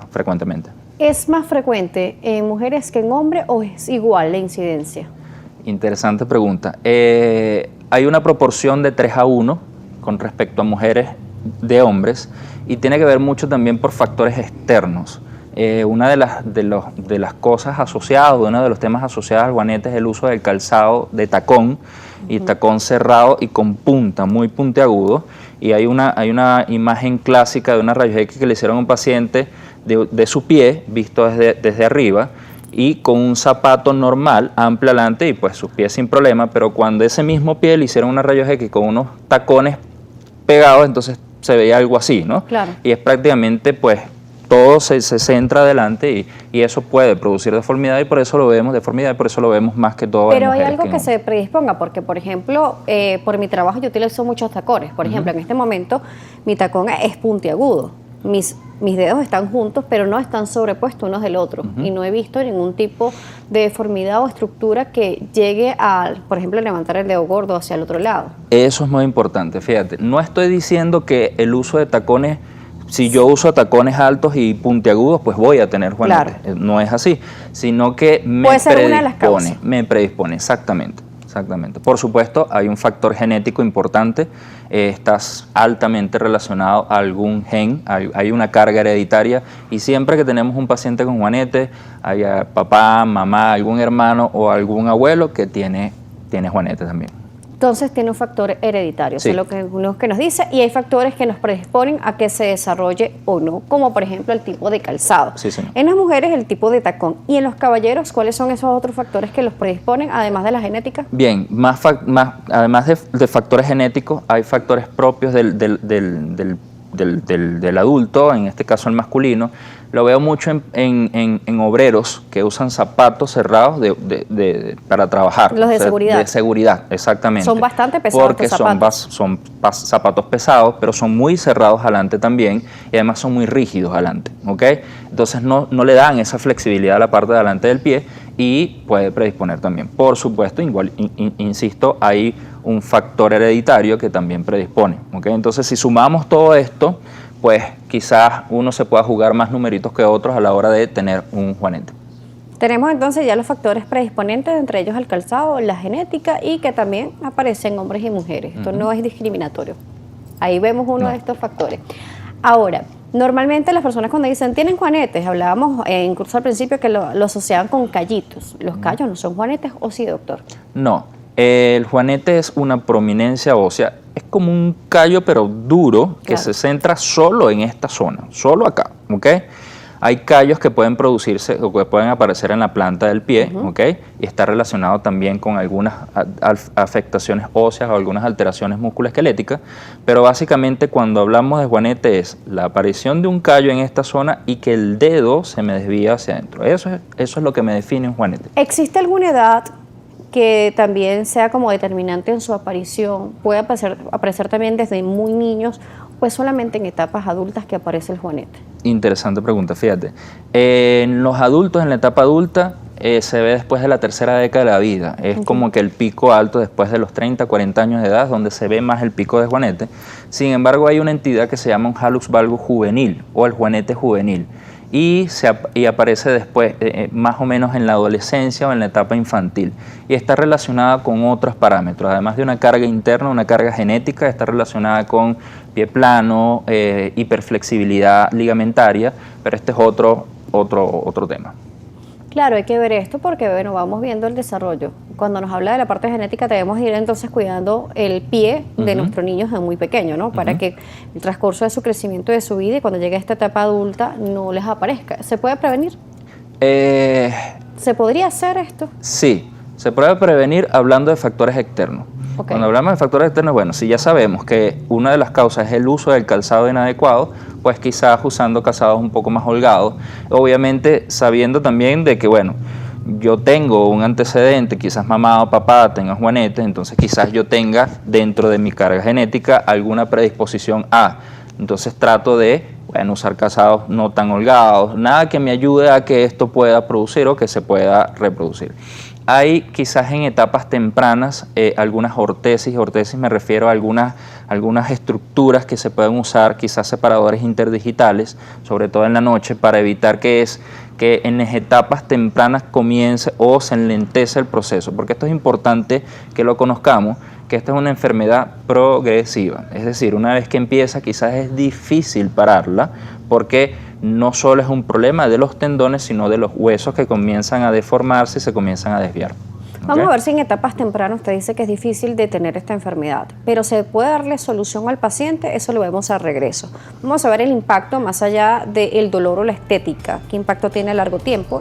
frecuentemente. ¿Es más frecuente en mujeres que en hombres o es igual la incidencia? Interesante pregunta. Hay una proporción de 3 a 1 con respecto a mujeres de hombres y tiene que ver mucho también por factores externos. Una de las cosas asociadas, uno de los temas asociados al juanete es el uso del calzado de tacón y tacón cerrado y con punta, muy puntiagudo. Y hay una imagen clásica de una rayos X que le hicieron a un paciente de su pie, visto desde arriba, y con un zapato normal, amplio adelante, y pues sus pies sin problema, pero cuando ese mismo pie le hicieron una rayos X con unos tacones pegados, entonces se veía algo así, ¿no? Claro. Y es prácticamente, pues, todo se centra adelante y eso puede producir deformidad y por eso lo vemos más que todo. Pero hay algo que se predisponga, porque por ejemplo, por mi trabajo yo utilizo muchos tacones. Por ejemplo, en este momento mi tacón es puntiagudo. Mis dedos están juntos, pero no están sobrepuestos unos del otro. Y no he visto ningún tipo de deformidad o estructura que llegue a, por ejemplo, levantar el dedo gordo hacia el otro lado. Eso es muy importante, fíjate. No estoy diciendo que el uso de tacones, si yo uso tacones altos y puntiagudos, pues voy a tener juanete. Claro. No es así, sino que me predispone, exactamente. Por supuesto, hay un factor genético importante, estás altamente relacionado a algún gen, hay una carga hereditaria y siempre que tenemos un paciente con juanete, hay papá, mamá, algún hermano o algún abuelo que tiene juanete también. Entonces tiene un factor hereditario, sí. Eso es lo que nos dice, y hay factores que nos predisponen a que se desarrolle o no, como por ejemplo el tipo de calzado. Sí, señor. En las mujeres el tipo de tacón, y en los caballeros, ¿cuáles son esos otros factores que los predisponen, además de la genética? Bien, además de factores genéticos, hay factores propios del adulto, en este caso el masculino. Lo veo mucho en obreros que usan zapatos cerrados para trabajar. Los de seguridad. De seguridad, exactamente. Son bastante pesados. Porque son zapatos pesados, pero son muy cerrados adelante también y además son muy rígidos adelante, ¿ok? Entonces no le dan esa flexibilidad a la parte de adelante del pie y puede predisponer también. Por supuesto, igual, insisto, hay un factor hereditario que también predispone, ¿ok? Entonces si sumamos todo esto, pues quizás uno se pueda jugar más numeritos que otros a la hora de tener un juanete. Tenemos entonces ya los factores predisponentes, entre ellos el calzado, la genética y que también aparecen hombres y mujeres. Esto no es discriminatorio. Ahí vemos uno de estos factores. Ahora, normalmente las personas cuando dicen tienen juanetes, hablábamos incluso al principio que lo asociaban con callitos. ¿Los callos no son juanetes o sí, doctor? No, el juanete es una prominencia ósea. Es como un callo pero duro que se centra solo en esta zona, solo acá, ¿ok? Hay callos que pueden producirse o que pueden aparecer en la planta del pie, ¿ok? Y está relacionado también con algunas afectaciones óseas o algunas alteraciones musculoesqueléticas, pero básicamente cuando hablamos de juanete es la aparición de un callo en esta zona y que el dedo se me desvía hacia adentro. Eso es lo que me define un juanete. ¿Existe alguna edad que también sea como determinante en su aparición? ¿Puede aparecer también desde muy niños o es solamente en etapas adultas que aparece el juanete? Interesante pregunta, fíjate. En los adultos, en la etapa adulta, se ve después de la tercera década de la vida. Es como que el pico alto después de los 30, 40 años de edad, donde se ve más el pico de juanete. Sin embargo, hay una entidad que se llama un hallux valgus juvenil o el juanete juvenil. Y aparece después, más o menos en la adolescencia o en la etapa infantil. Y está relacionada con otros parámetros. Además de una carga interna, una carga genética, está relacionada con pie plano, hiperflexibilidad ligamentaria, pero este es otro tema. Claro, hay que ver esto porque bueno, vamos viendo el desarrollo. Cuando nos habla de la parte genética debemos ir entonces cuidando el pie de nuestro niño desde muy pequeño, ¿no? Para que el transcurso de su crecimiento y de su vida y cuando llegue a esta etapa adulta no les aparezca. ¿Se puede prevenir? ¿Se podría hacer esto? Sí, se puede prevenir hablando de factores externos. Okay. Cuando hablamos de factores externos, bueno, si ya sabemos que una de las causas es el uso del calzado inadecuado, pues quizás usando calzados un poco más holgados, obviamente sabiendo también de que, bueno, yo tengo un antecedente, quizás mamá o papá tengan juanetes, entonces quizás yo tenga dentro de mi carga genética alguna predisposición a, entonces trato de, bueno, usar calzados no tan holgados, nada que me ayude a que esto pueda producir o que se pueda reproducir. hay quizás en etapas tempranas algunas ortesis me refiero a algunas estructuras que se pueden usar, quizás separadores interdigitales, sobre todo en la noche, para evitar que en las etapas tempranas comience o se enlentece el proceso, porque esto es importante que lo conozcamos, que esta es una enfermedad progresiva, es decir, una vez que empieza quizás es difícil pararla, porque no solo es un problema de los tendones, sino de los huesos que comienzan a deformarse y se comienzan a desviar. Vamos a ver si en etapas tempranas usted dice que es difícil detener esta enfermedad, pero ¿se puede darle solución al paciente? Eso lo vemos al regreso. Vamos a ver el impacto más allá del dolor o la estética, qué impacto tiene a largo tiempo.